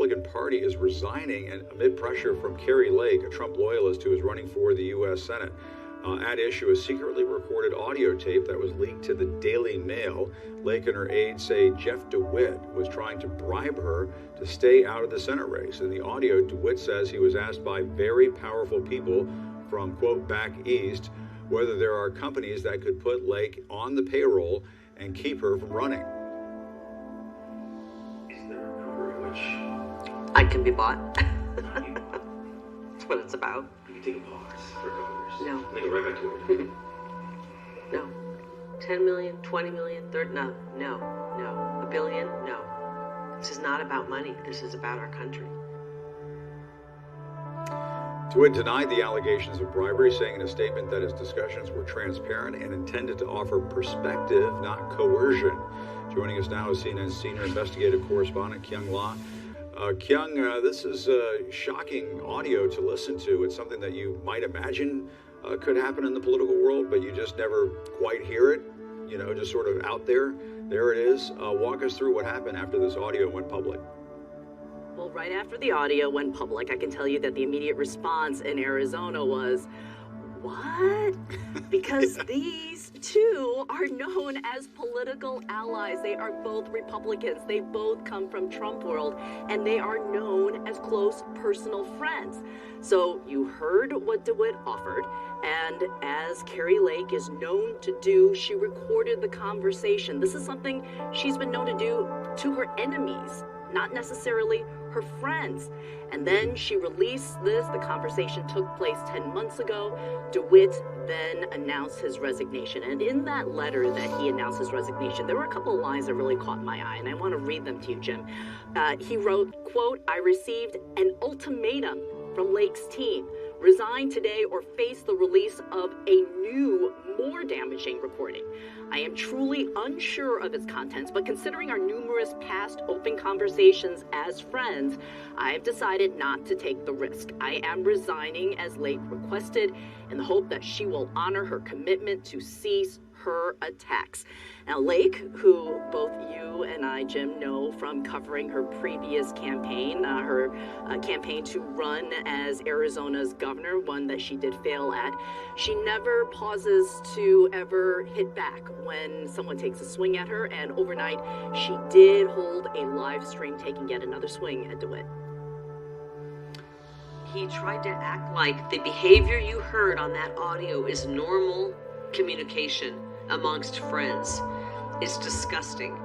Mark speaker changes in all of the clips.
Speaker 1: Republican Party is resigning amid pressure from Kari Lake, a Trump loyalist who is running for the U.S. Senate. At issue, a secretly recorded audio tape that was leaked to the Daily Mail. Lake and her aide say Jeff DeWitt was trying to bribe her to stay out of the Senate race. In the audio, DeWitt says he was asked by very powerful people from, quote, back east, whether there are companies that could put Lake on the payroll and keep her from running.
Speaker 2: Is there a number in which
Speaker 3: I can be bought? That's what it's about.
Speaker 2: you can take a pause for a couple years?
Speaker 3: No.
Speaker 2: And then go right back to it.
Speaker 3: No. 10 million, 20 million, no. A billion, no. This is not about money. This is about our country.
Speaker 1: DeWitt denied the allegations of bribery, saying in a statement that his discussions were transparent and intended to offer perspective, not coercion. Joining us now is CNN's senior investigative correspondent, Kyung La. Kyung, this is shocking audio to listen to. It's something that you might imagine could happen in the political world, but you just never quite hear it, just sort of out there. There it is. Walk us through what happened after this audio went public.
Speaker 4: Well, right after the audio went public, I can tell you that the immediate response in Arizona was, what? Because these two are known as political allies. They are both Republicans. They both come from Trump world, and they are known as close personal friends. So you heard what DeWitt offered, and as Kari Lake is known to do, she recorded the conversation. This is something she's been known to do to her enemies, not necessarily her friends. And then she released this. The conversation took place 10 months ago. DeWitt then announced his resignation. And in that letter that he announced his resignation, there were a couple of lines that really caught my eye, and I want to read them to you, Jim. He wrote, quote, "I received an ultimatum from Lake's team. Resign today or face the release of a new, more damaging recording. I am truly unsure of its contents, but considering our numerous past open conversations as friends, I have decided not to take the risk. I am resigning as Lake requested in the hope that she will honor her commitment to cease her attacks." Now, Lake, who both you and I, Jim, know from covering her previous campaign, her campaign to run as Arizona's governor, one that she did fail at, she never pauses to ever hit back when someone takes a swing at her, and overnight she did hold a live stream taking yet another swing at DeWitt.
Speaker 3: He tried to act like the behavior you heard on that audio is normal communication amongst friends. It's disgusting.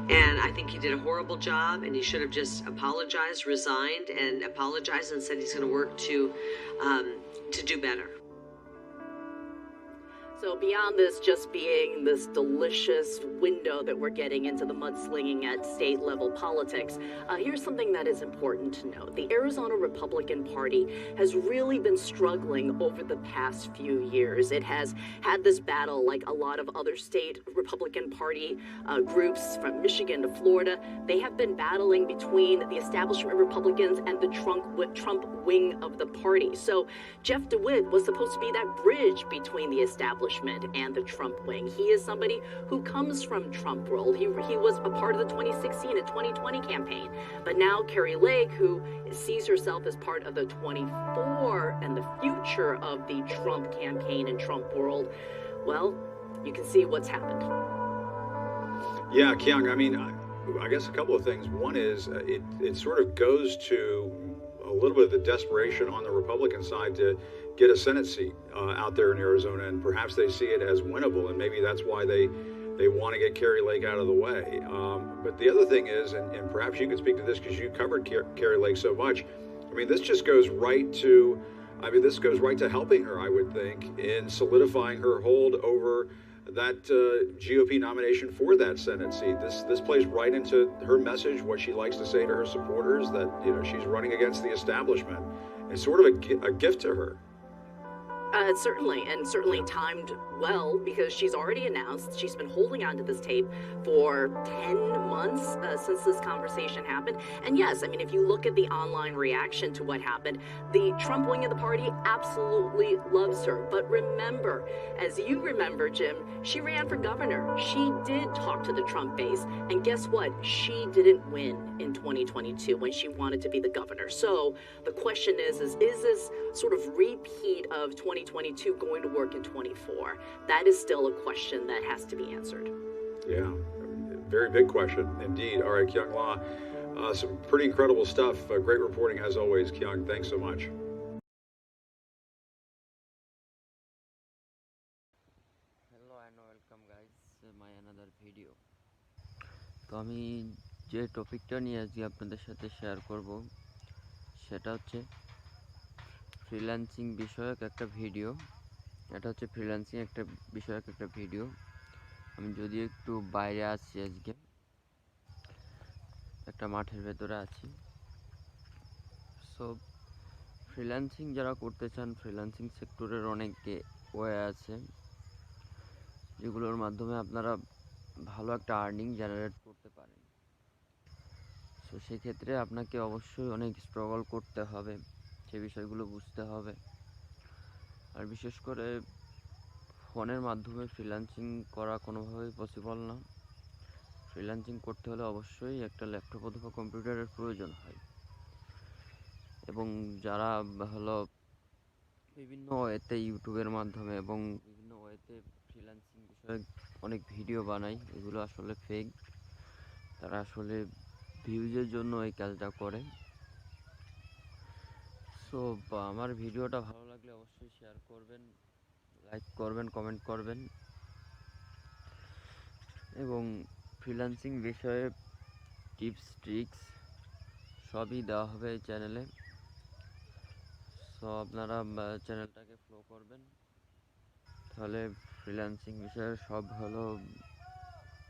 Speaker 3: And I think he did a horrible job, and he should have just apologized, resigned, and apologized and said he's going to work to do better.
Speaker 4: So beyond this just being this delicious window that we're getting into the mudslinging at state level politics, here's something that is important to note. The Arizona Republican Party has really been struggling over the past few years. It has had this battle like a lot of other state Republican Party groups from Michigan to Florida. They have been battling between the establishment Republicans and the Trump wing of the party. So Jeff DeWitt was supposed to be that bridge between the establishment and the Trump wing. He is somebody who comes from Trump world. He was a part of the 2016 and 2020 campaign. But now Kari Lake, who sees herself as part of the 24 and the future of the Trump campaign and Trump world, well, you can see what's happened.
Speaker 1: Yeah, Kyung, I mean, I guess a couple of things. One is it sort of goes to a little bit of the desperation on the Republican side to get a Senate seat out there in Arizona, and perhaps they see it as winnable, and maybe that's why they want to get Kari Lake out of the way. But the other thing is, and perhaps you could speak to this because you covered Kari Lake so much, I mean, this goes right to helping her, I would think, in solidifying her hold over that GOP nomination for that Senate seat. This plays right into her message, what she likes to say to her supporters, that she's running against the establishment. It's sort of a gift to her.
Speaker 4: Certainly timed Well, because she's already announced she's been holding on to this tape for 10 months since this conversation happened. And yes, I mean, if you look at the online reaction to what happened, the Trump wing of the party absolutely loves her. But remember, as you remember, Jim, she ran for governor. She did talk to the Trump base. And guess what? She didn't win in 2022 when she wanted to be the governor. So the question is this sort of repeat of 2022 going to work in 24? That is still a question that has to be answered.
Speaker 1: Yeah, very big question indeed. All right, Kyung La, some pretty incredible stuff. Great reporting as always, Kyung. Thanks so much.
Speaker 5: Hello and welcome guys, my another video. তো আমি যে টপিকটা নিয়ে আজকে আপনাদের সাথে share করব সেটা হচ্ছে ফ্রিল্যান্সিং বিষয়ক একটা ভিডিও। এটা হচ্ছে ফ্রিল্যান্সিং একটা বিষয়ক একটা ভিডিও। আমি যদিও একটু বাইরে আছি, আজকে একটা মাঠের ভেতরে আছি। সো ফ্রিল্যান্সিং যারা করতে চান, ফ্রিল্যান্সিং সেক্টরের অনেক ওয়ে আছে যেগুলোর মাধ্যমে আপনারা ভালো একটা আর্নিং জেনারেট করতে পারেন। সো সেক্ষেত্রে আপনাকে অবশ্যই অনেক স্ট্রাগল করতে হবে, সে বিষয়গুলো বুঝতে হবে। আর বিশেষ করে ফোনের মাধ্যমে ফ্রিল্যান্সিং করা কোনোভাবেই পসিবল না। ফ্রিল্যান্সিং করতে হলে অবশ্যই একটা ল্যাপটপ অথবা কম্পিউটারের প্রয়োজন হয়। এবং যারা হলো বিভিন্ন ওয়েতে ইউটিউবের মাধ্যমে এবং বিভিন্ন ওয়েতে ফ্রিল্যান্সিং বিষয়ে অনেক ভিডিও বানায়, এগুলো আসলে ফেক। তারা আসলে ভিউজের জন্য এই কাজটা করে। সো আমার ভিডিওটা ভালো লাগলে অবশ্যই শেয়ার করবেন, লাইক করবেন, কমেন্ট করবেন। এবং ফ্রিল্যান্সিং বিষয়ে টিপস ট্রিক্স সবই দেওয়া হবে এই চ্যানেলে। সো আপনারা চ্যানেলটাকে ফলো করবেন, তাহলে ফ্রিল্যান্সিং বিষয়ে সব ভালো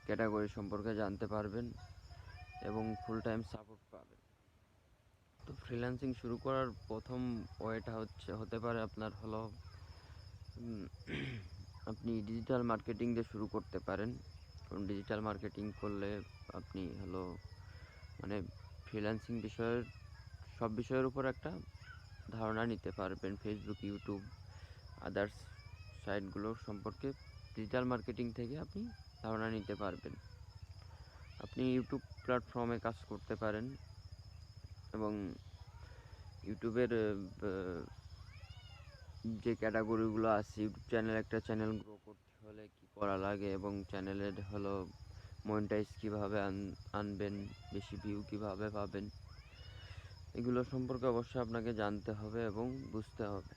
Speaker 5: ক্যাটাগরি সম্পর্কে জানতে পারবেন এবং ফুল টাইম সাপোর্ট পাবেন। তো ফ্রিল্যান্সিং শুরু করার প্রথম ওয়েটা হতে পারে আপনার হলো আপনি ডিজিটাল মার্কেটিং দিয়ে শুরু করতে পারেন। কারণ ডিজিটাল মার্কেটিং করলে আপনি হলো মানে ফ্রিল্যান্সিং বিষয়ের সব বিষয়ের উপর একটা ধারণা নিতে পারবেন। ফেসবুক, ইউটিউব, আদার্স সাইটগুলো সম্পর্কে ডিজিটাল মার্কেটিং থেকে আপনি ধারণা নিতে পারবেন। আপনি ইউটিউব প্ল্যাটফর্মে কাজ করতে পারেন এবং ইউটিউবের যে ক্যাটাগরিগুলো আছে, ইউটিউব চ্যানেল, একটা চ্যানেল গ্রো করতে হলে কি করা লাগে এবং চ্যানেলের হলো মনিটাইজ কীভাবে আনবেন, বেশি ভিউ কীভাবে পাবেন, এগুলো সম্পর্কে অবশ্যই আপনাকে জানতে হবে এবং বুঝতে হবে।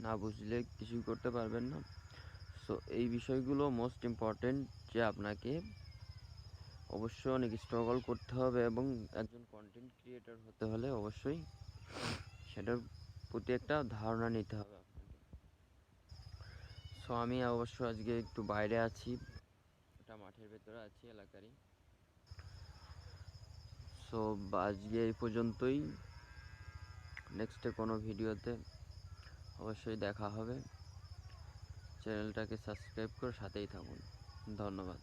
Speaker 5: না বুঝলে কিছুই করতে পারবেন না। সো এই বিষয়গুলো মোস্ট ইম্পর্টেন্ট, যে আপনাকে অবশ্যই অনেক স্ট্রাগল করতে হবে এবং একজন কন্টেন্ট ক্রিয়েটর হতে হলে অবশ্যই সেটার প্রতি একটা ধারণা নিতে হবে আপনাকে। সো আমি অবশ্য আজকে একটু বাইরে আছি, একটা মাঠের ভেতরে আছি এলাকারই। সো আজকে এই পর্যন্তই। নেক্সটে কোনো ভিডিওতে অবশ্যই দেখা হবে। চ্যানেলটাকে সাবস্ক্রাইব করে সাথেই থাকুন। ধন্যবাদ।